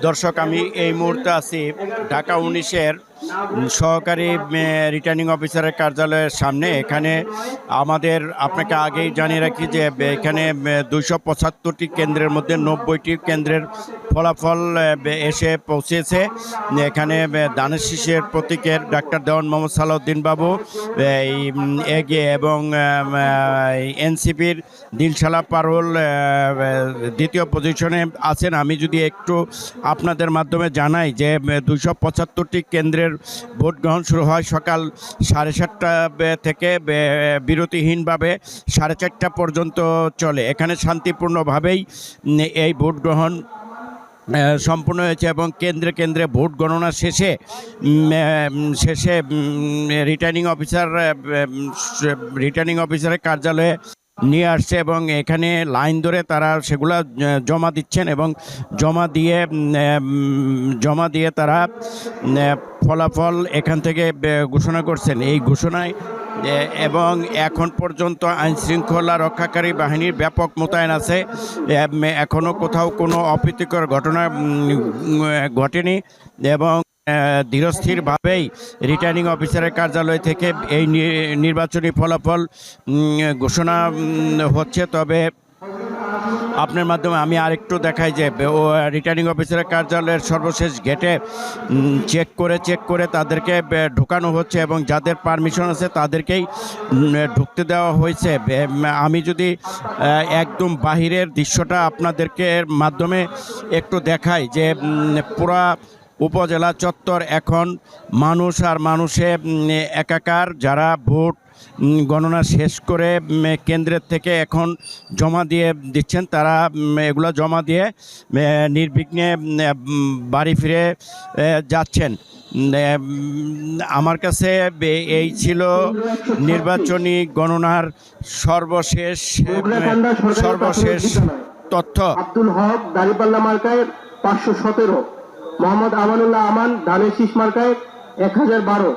দর্শক, আমি এই মুহূর্তে আছি ঢাকা 19-এর সহকারী রিটার্নিং অফিসারের কার্যালয়ের সামনে। এখানে আমাদের আপনাকে আগেই জানিয়ে রাখি যে এখানে 275টি কেন্দ্রের মধ্যে 90টি কেন্দ্রের ফলাফল এসে পৌঁছেছে। এখানে দানের শীষের প্রতীকের ডাক্তার দেওয়ান মোহাম্মদ সালাউদ্দিন বাবু এগিয়ে এবং এনসিপির দিলশালা পারুল দ্বিতীয় পজিশনে আছেন। আমি যদি একটু আপনাদের মাধ্যমে জানাই যে 275টি কেন্দ্রের ভোট গ্রহণ শুরু হয় সকাল 7:30 থেকে বিরতিহীনভাবে 4:30 পর্যন্ত চলে। এখানে শান্তিপূর্ণভাবেই এই ভোট গ্রহণ সম্পূর্ণ হয়েছে এবং কেন্দ্রে কেন্দ্রে ভোট গণনা শেষে রিটার্নিং অফিসারের কার্যালয়ে নিয়ে আসছে এবং এখানে লাইন ধরে তারা সেগুলো জমা দিচ্ছেন এবং জমা দিয়ে তারা ফলাফল এখান থেকে ঘোষণা করছেন। এই ঘোষণায় এবং এখন পর্যন্ত আইনশৃঙ্খলা রক্ষাকারী বাহিনীর ব্যাপক মোতায়েন আছে। এখনও কোথাও কোনো অপ্রীতিকর ঘটনা ঘটেনি এবং ধীরস্থিরভাবেই রিটার্নিং অফিসারের কার্যালয় থেকে এই নির্বাচনী ফলাফল ঘোষণা হচ্ছে। তবে আপনার মাধ্যমে আমি আরেকটু দেখাই যে রিটার্নিং অফিসারের কার্যালয়ের সর্বশেষ গেটে চেক করে তাদেরকে ঢোকানো হচ্ছে এবং যাদের পারমিশন আছে তাদেরকেই ঢুকতে দেওয়া হয়েছে। আমি যদি একদম বাহিরের দৃশ্যটা আপনাদেরকে মাধ্যমে একটু দেখাই যে পুরা উপজেলা চত্বর এখন মানুষ আর মানুষে একাকার। যারা ভোট গণনা শেষ করে কেন্দ্রের থেকে এখন জমা দিয়ে দিচ্ছেন, তারা এগুলো জমা দিয়ে নির্বিঘ্নে বাড়ি ফিরে যাচ্ছেন। আমার কাছে এই ছিল নির্বাচনী গণনার সর্বশেষ তথ্য। আব্দুল হক দাঁড়িপাল্লা মার্কায় 517, মোহাম্মদ আমানুল্লাহ আমান ধানের শীষ মার্কায় 1012।